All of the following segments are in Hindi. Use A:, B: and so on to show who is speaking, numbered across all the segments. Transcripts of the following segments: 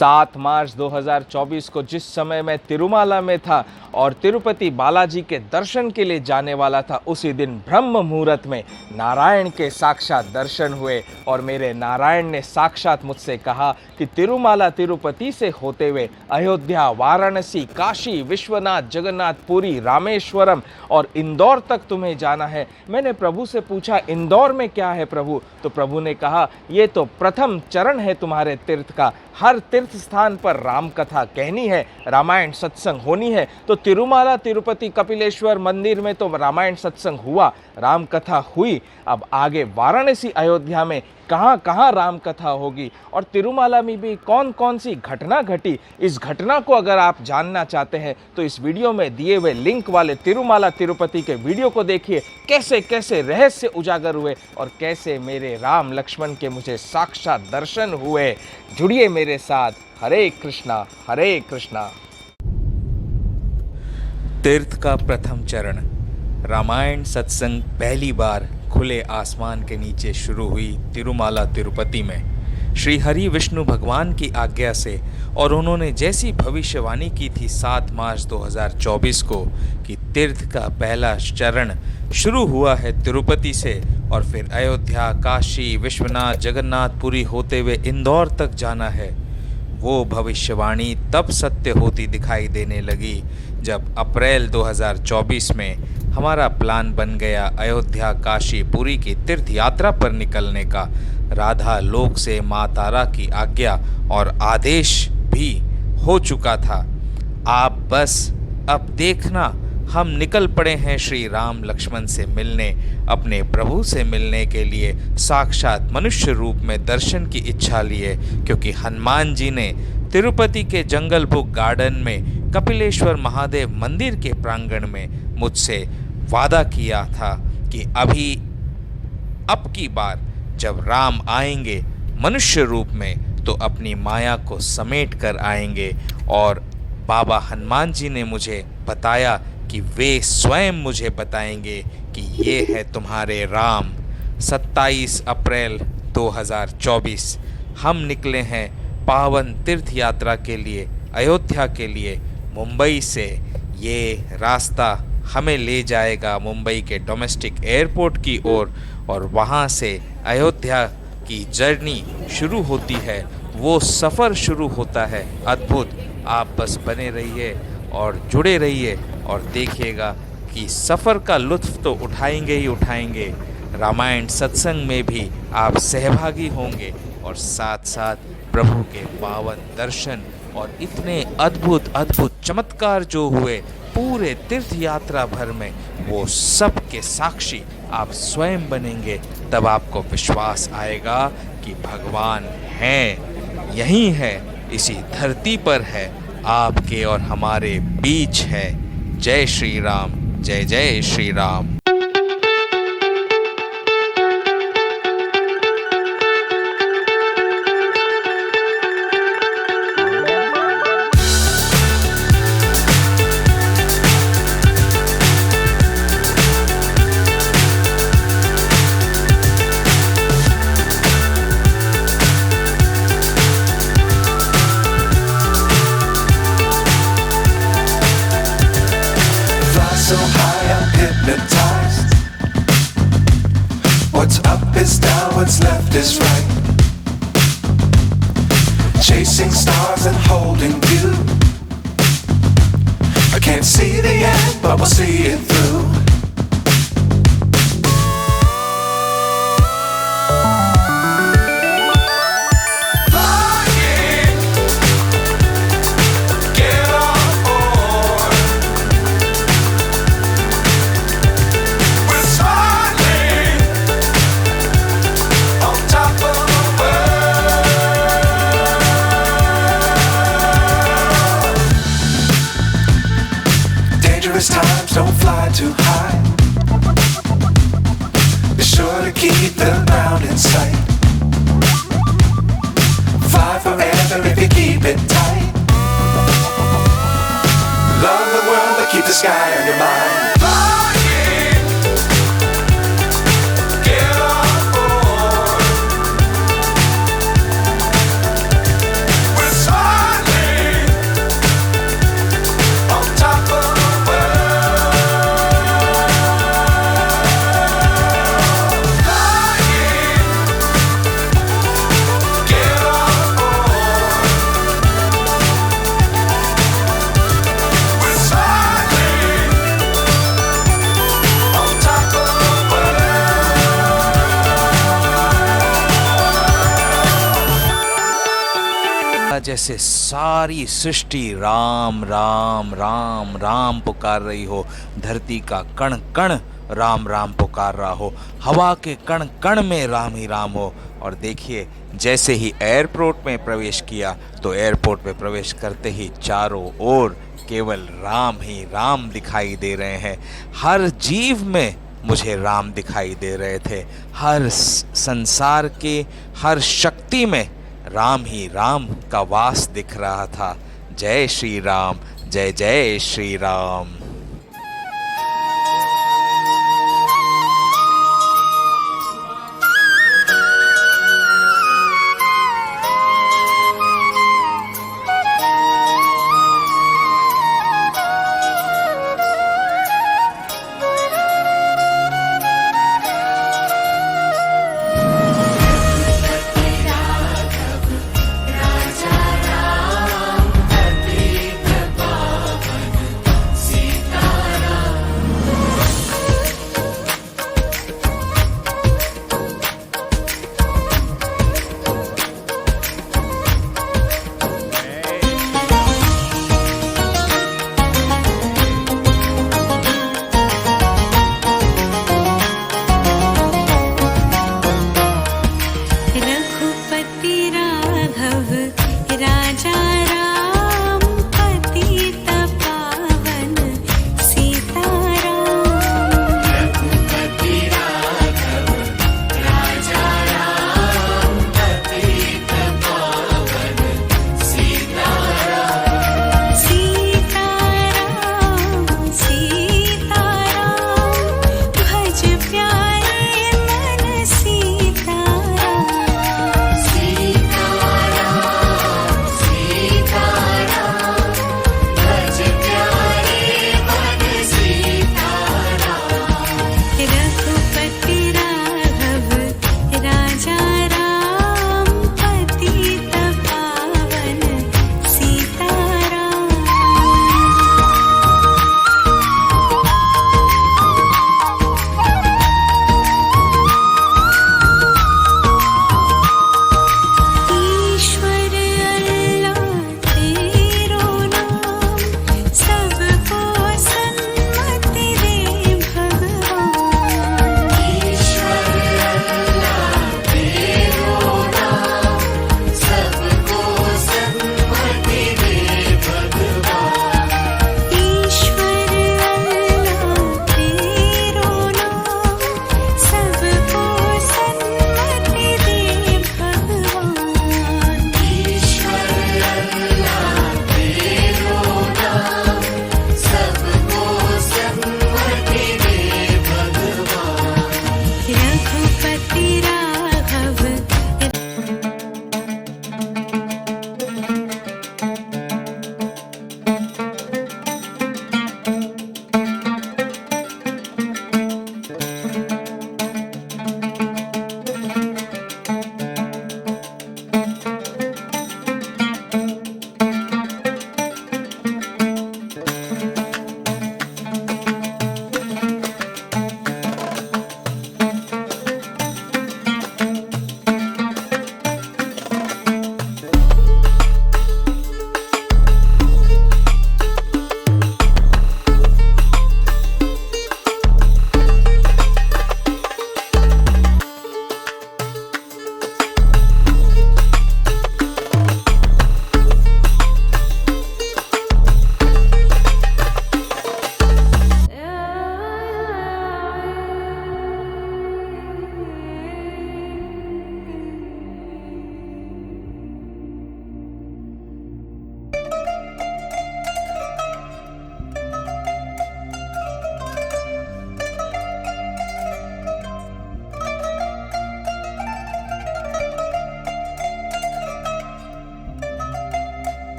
A: सात मार्च 2024 को जिस समय मैं तिरुमाला में था और तिरुपति बालाजी के दर्शन के लिए जाने वाला था, उसी दिन ब्रह्म मुहूर्त में नारायण के साक्षात दर्शन हुए और मेरे नारायण ने साक्षात मुझसे कहा कि तिरुमाला तिरुपति से होते हुए अयोध्या, वाराणसी, काशी, विश्वनाथ, जगन्नाथ, पुरी, रामेश्वरम और इंदौर तक तुम्हें जाना है। मैंने प्रभु से पूछा, इंदौर में क्या है प्रभु? तो प्रभु ने कहा, ये तो प्रथम चरण है तुम्हारे तीर्थ का। हर तीर्थ स्थान पर राम कथा कहनी है, रामायण सत्संग होनी है। तो तिरुमाला तिरुपति कपिलेश्वर मंदिर में तो रामायण सत्संग हुआ, राम कथा हुई। अब आगे वाराणसी, अयोध्या में कहाँ कहाँ राम कथा होगी और तिरुमाला में भी कौन कौन सी घटना घटी, इस घटना को अगर आप जानना चाहते हैं तो इस वीडियो में दिए हुए लिंक वाले तिरुमाला तिरुपति के वीडियो को देखिए। कैसे कैसे रहस्य उजागर हुए और कैसे मेरे राम लक्ष्मण के मुझे साक्षात दर्शन हुए। जुड़िए मेरे साथ। हरे कृष्णा हरे कृष्णा। तीर्थ का प्रथम चरण, रामायण सत्संग पहली बार खुले आसमान के नीचे शुरू हुई तिरुमाला तिरुपति में। श्री हरि विष्णु भगवान की आज्ञा से और उन्होंने जैसी भविष्यवाणी की थी 7 मार्च 2024 को कि तीर्थ का पहला चरण शुरू हुआ है तिरुपति से और फिर अयोध्या, काशी, विश्वनाथ, जगन्नाथ, पुरी होते हुए इंदौर तक जाना है, वो भविष्यवाणी तब सत्य होती दिखाई देने लगी जब अप्रैल 2024 में हमारा प्लान बन गया अयोध्या, काशी, पुरी की तीर्थ यात्रा पर निकलने का। राधा लोक से माँ तारा की आज्ञा और आदेश भी हो चुका था। आप बस अब देखना, हम निकल पड़े हैं श्री राम लक्ष्मण से मिलने, अपने प्रभु से मिलने के लिए साक्षात मनुष्य रूप में दर्शन की इच्छा लिए, क्योंकि हनुमान जी ने तिरुपति के जंगल बुक गार्डन में कपिलेश्वर महादेव मंदिर के प्रांगण में मुझसे वादा किया था कि अब की बार जब राम आएंगे मनुष्य रूप में तो अपनी माया को समेट कर आएंगे। और बाबा हनुमान जी ने मुझे बताया कि वे स्वयं मुझे बताएंगे कि ये है तुम्हारे राम। 27 अप्रैल 2024 हम निकले हैं पावन तीर्थ यात्रा के लिए, अयोध्या के लिए। मुंबई से ये रास्ता हमें ले जाएगा मुंबई के डोमेस्टिक एयरपोर्ट की ओर और वहाँ से अयोध्या की जर्नी शुरू होती है, वो सफ़र शुरू होता है अद्भुत। आप बस बने रहिए और जुड़े रहिए और देखिएगा कि सफ़र का लुत्फ़ तो उठाएंगे ही उठाएंगे। रामायण सत्संग में भी आप सहभागी होंगे और साथ साथ प्रभु के पावन दर्शन और इतने अद्भुत अद्भुत चमत्कार जो हुए पूरे तीर्थ यात्रा भर में, वो सब के साक्षी आप स्वयं बनेंगे। तब आपको विश्वास आएगा कि भगवान हैं, यहीं है, इसी धरती पर है, आपके और हमारे बीच है। जय श्री राम, जय जय Shri Ram.
B: so high I'm hypnotized. What's up is down, what's left is right. Chasing stars and holding you. I can't see the end, but we'll see it through. Times don't fly too high. Be sure to keep the ground in sight. Fly forever if you keep it tight. Love the world but keep the sky on your mind.
A: जैसे सारी सृष्टि राम राम राम राम पुकार रही हो, धरती का कण कण राम राम पुकार रहा हो, हवा के कण कण में राम ही राम हो। और देखिए, जैसे ही एयरपोर्ट में प्रवेश किया तो एयरपोर्ट में प्रवेश करते ही चारों ओर केवल राम ही राम दिखाई दे रहे हैं। हर जीव में मुझे राम दिखाई दे रहे थे, हर संसार के हर शक्ति में राम ही राम का वास दिख रहा था। जय श्री राम, जय जय श्री राम।
B: See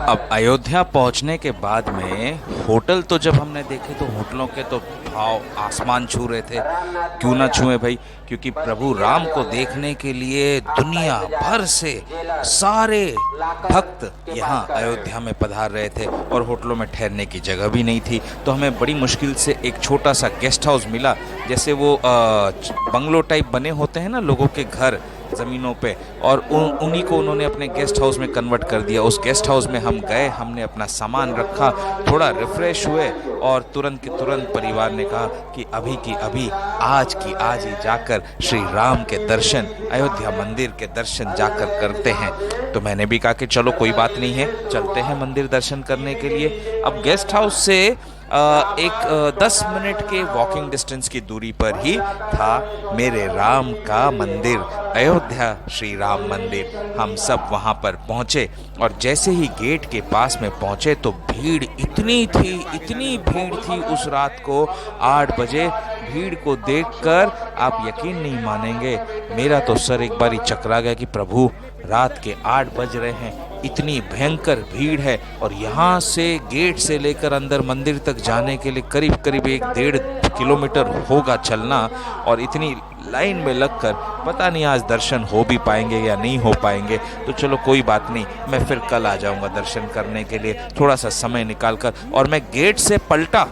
A: अब अयोध्या पहुंचने के बाद में होटल तो जब हमने देखे तो होटलों के तो भाव आसमान छू रहे थे। क्यों ना छुए भाई, क्योंकि प्रभु राम को देखने के लिए दुनिया भर से सारे भक्त यहाँ अयोध्या में पधार रहे थे और होटलों में ठहरने की जगह भी नहीं थी। तो हमें बड़ी मुश्किल से एक छोटा सा गेस्ट हाउस मिला, जैसे वो बंगलो टाइप बने होते हैं ना लोगों के घर ज़मीनों पे, और उन्हीं को उन्होंने अपने गेस्ट हाउस में कन्वर्ट कर दिया। उस गेस्ट हाउस में हम गए, हमने अपना सामान रखा, थोड़ा रिफ़्रेश हुए और तुरंत के तुरंत परिवार ने कहा कि अभी की अभी आज की आज ही जाकर श्री राम के दर्शन, अयोध्या मंदिर के दर्शन जाकर करते हैं। तो मैंने भी कहा कि चलो कोई बात नहीं है, चलते हैं मंदिर दर्शन करने के लिए। अब गेस्ट हाउस से एक 10 मिनट के वॉकिंग डिस्टेंस की दूरी पर ही था मेरे राम का मंदिर, अयोध्या श्री राम मंदिर। हम सब वहाँ पर पहुँचे और जैसे ही गेट के पास में पहुँचे तो भीड़ इतनी भीड़ थी उस रात को 8 बजे। भीड़ को देखकर आप यकीन नहीं मानेंगे, मेरा तो सर एक बार ही चकरा गया कि प्रभु रात के 8 बज रहे हैं, इतनी भयंकर भीड़ है और यहाँ से गेट से लेकर अंदर मंदिर तक जाने के लिए करीब 1.5 किलोमीटर होगा चलना, और इतनी लाइन में लगकर पता नहीं आज दर्शन हो भी पाएंगे या नहीं हो पाएंगे। तो चलो कोई बात नहीं, मैं फिर कल आ जाऊँगा दर्शन करने के लिए थोड़ा सा समय निकाल कर। और मैं गेट से पलटा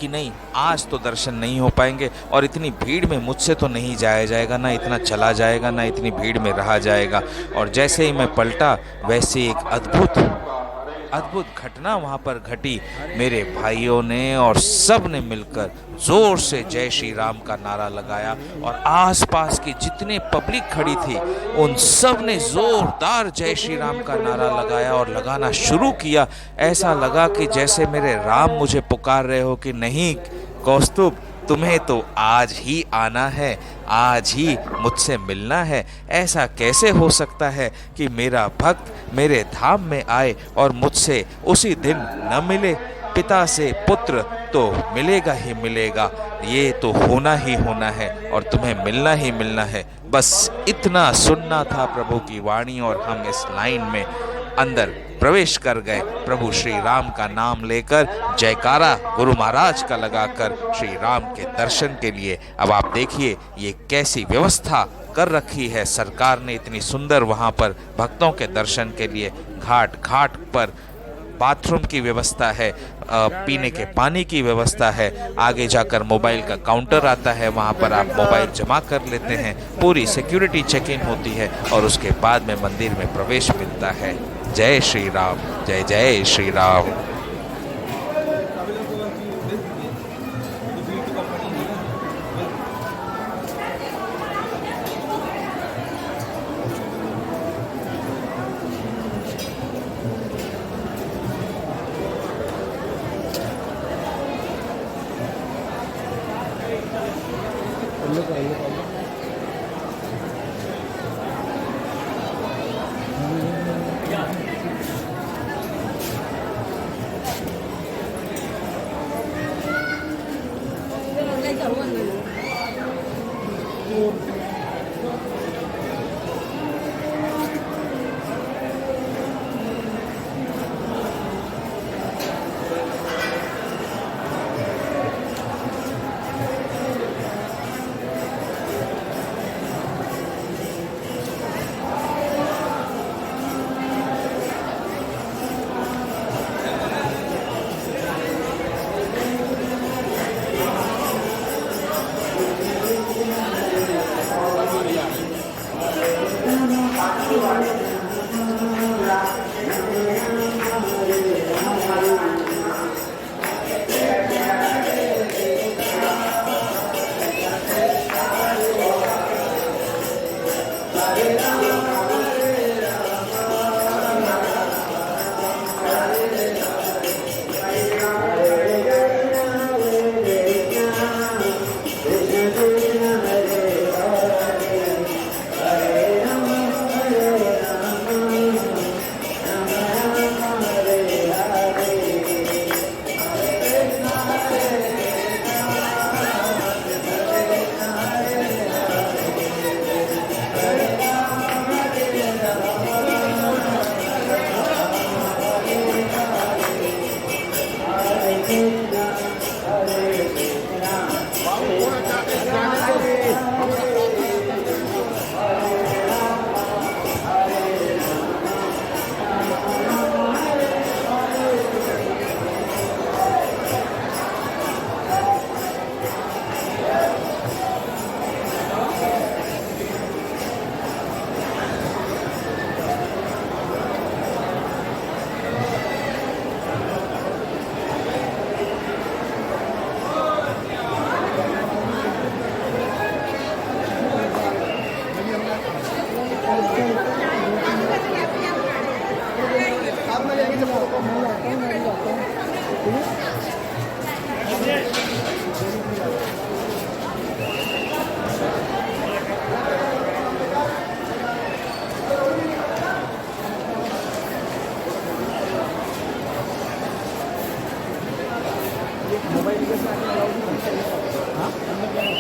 A: कि नहीं, आज तो दर्शन नहीं हो पाएंगे और इतनी भीड़ में मुझसे तो नहीं जाया जाएगा, ना इतना चला जाएगा, ना इतनी भीड़ में रहा जाएगा। और जैसे ही मैं पलटा वैसे एक अद्भुत घटना वहाँ पर घटी। मेरे भाइयों ने और सब ने मिलकर जोर से जय श्री राम का नारा लगाया और आसपास की जितने पब्लिक खड़ी थी उन सब ने जोरदार जय श्री राम का नारा लगाया और लगाना शुरू किया। ऐसा लगा कि जैसे मेरे राम मुझे पुकार रहे हो कि नहीं कौस्तुभ, तुम्हें तो आज ही आना है, आज ही मुझसे मिलना है। ऐसा कैसे हो सकता है कि मेरा भक्त मेरे धाम में आए और मुझसे उसी दिन न मिले? पिता से पुत्र तो मिलेगा ही मिलेगा, ये तो होना ही होना है और तुम्हें मिलना ही मिलना है। बस इतना सुनना था प्रभु की वाणी और हम इस लाइन में अंदर प्रवेश कर गए। प्रभु श्री राम का नाम लेकर जयकारा गुरु महाराज का लगाकर श्री राम के दर्शन के लिए। अब आप देखिए ये कैसी व्यवस्था कर रखी है सरकार ने, इतनी सुंदर वहाँ पर भक्तों के दर्शन के लिए घाट घाट पर बाथरूम की व्यवस्था है, पीने के पानी की व्यवस्था है, आगे जाकर मोबाइल का काउंटर आता है, वहाँ पर आप मोबाइल जमा कर लेते हैं, पूरी सिक्योरिटी चेक इन होती है और उसके बाद में मंदिर में प्रवेश मिलता है। जय श्री राम, जय जय श्री राम।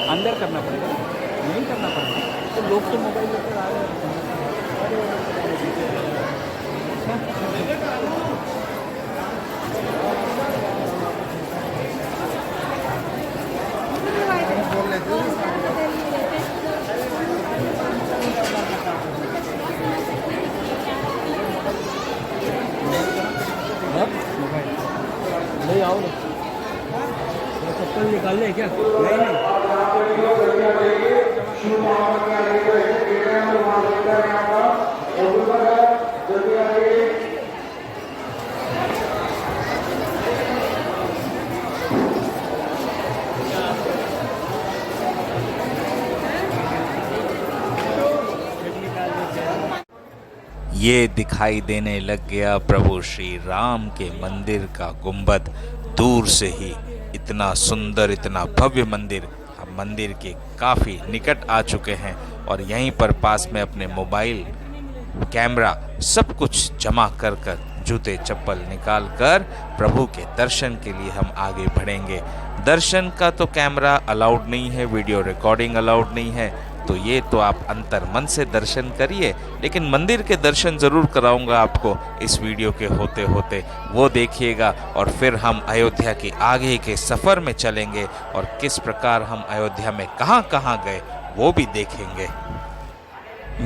C: अंदर करना पड़ेगा, नहीं करना पड़ेगा तो लोग तो मोबाइल लेकर आ रहे हैं। ले आओ ना, चप्पल निकाल ले क्या? नहीं
A: ये दिखाई देने लग गया प्रभु श्री राम के मंदिर का गुंबद। दूर से ही इतना सुंदर, इतना भव्य मंदिर, हम मंदिर के काफ़ी निकट आ चुके हैं और यहीं पर पास में अपने मोबाइल, कैमरा सब कुछ जमा कर कर, जूते चप्पल निकाल कर प्रभु के दर्शन के लिए हम आगे बढ़ेंगे। दर्शन का तो कैमरा अलाउड नहीं है, वीडियो रिकॉर्डिंग अलाउड नहीं है, तो ये तो आप अंतर मन से दर्शन करिए, लेकिन मंदिर के दर्शन ज़रूर कराऊंगा आपको इस वीडियो के होते होते, वो देखिएगा। और फिर हम अयोध्या के आगे के सफ़र में चलेंगे और किस प्रकार हम अयोध्या में कहाँ कहाँ गए वो भी देखेंगे।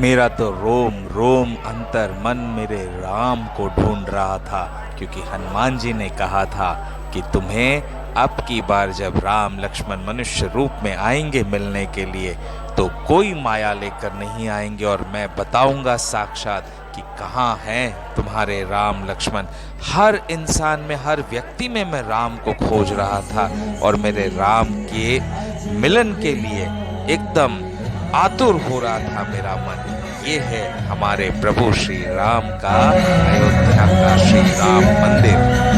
A: मेरा तो रोम रोम अंतर मन मेरे राम को ढूंढ रहा था, क्योंकि हनुमान जी ने कहा था कि तुम्हें अब की बार जब राम लक्ष्मण मनुष्य रूप में आएंगे मिलने के लिए, तो कोई माया लेकर नहीं आएंगे और मैं बताऊंगा साक्षात कि कहाँ हैं तुम्हारे राम लक्ष्मण। हर इंसान में, हर व्यक्ति में मैं राम को खोज रहा था और मेरे राम के मिलन के लिए एकदम आतुर हो रहा था मेरा मन। ये है हमारे प्रभु श्री राम का अयोध्या का श्री राम मंदिर।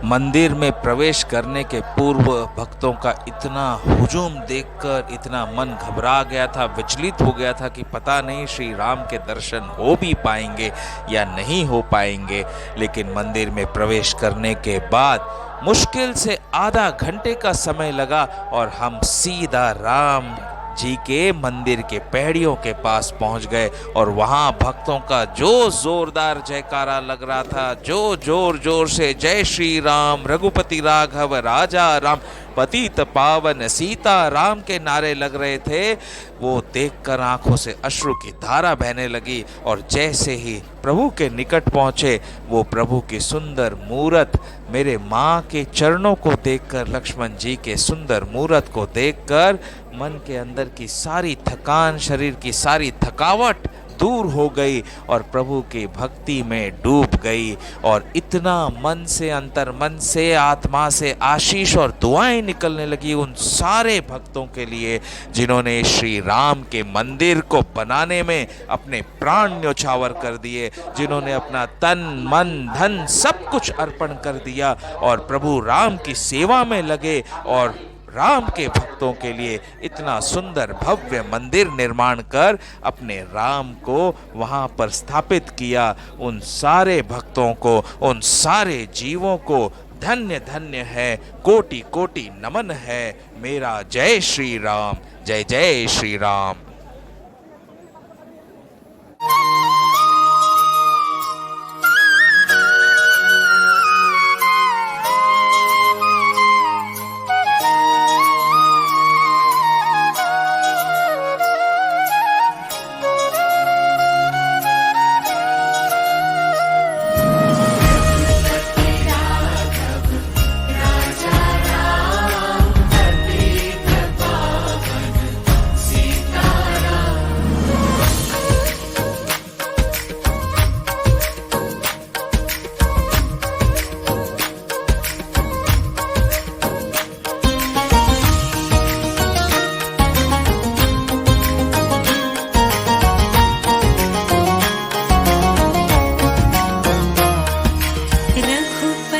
A: मंदिर में प्रवेश करने के पूर्व भक्तों का इतना हुजूम देखकर इतना मन घबरा गया था, विचलित हो गया था कि पता नहीं श्री राम के दर्शन हो भी पाएंगे या नहीं हो पाएंगे। लेकिन मंदिर में प्रवेश करने के बाद मुश्किल से आधा घंटे का समय लगा और हम सीधा राम जी के मंदिर के पैड़ियों के पास पहुंच गए और वहां भक्तों का जो जोरदार जयकारा लग रहा था, जो जोर जोर से जय श्री राम रघुपति राघव राजा राम पतित पावन सीता राम के नारे लग रहे थे, वो देखकर आंखों से अश्रु की धारा बहने लगी। और जैसे ही प्रभु के निकट पहुंचे, वो प्रभु की सुंदर मूरत, मेरे माँ के चरणों को देखकर, लक्ष्मण जी के सुंदर मूरत को देखकर मन के अंदर की सारी थकान, शरीर की सारी थकावट दूर हो गई और प्रभु की भक्ति में डूब गई। और इतना मन से, अंतर मन से, आत्मा से आशीष और दुआएं निकलने लगी उन सारे भक्तों के लिए जिन्होंने श्री राम के मंदिर को बनाने में अपने प्राण न्यौछावर कर दिए, जिन्होंने अपना तन मन धन सब कुछ अर्पण कर दिया और प्रभु राम की सेवा में लगे और राम के भक्तों के लिए इतना सुंदर भव्य मंदिर निर्माण कर अपने राम को वहां पर स्थापित किया। उन सारे भक्तों को, उन सारे जीवों को धन्य धन्य है, कोटि कोटि नमन है मेरा। जय श्री राम, जय जय श्री राम।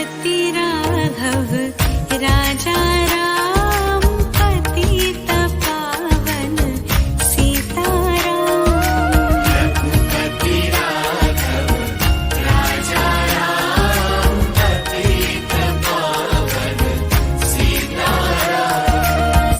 D: भक्ति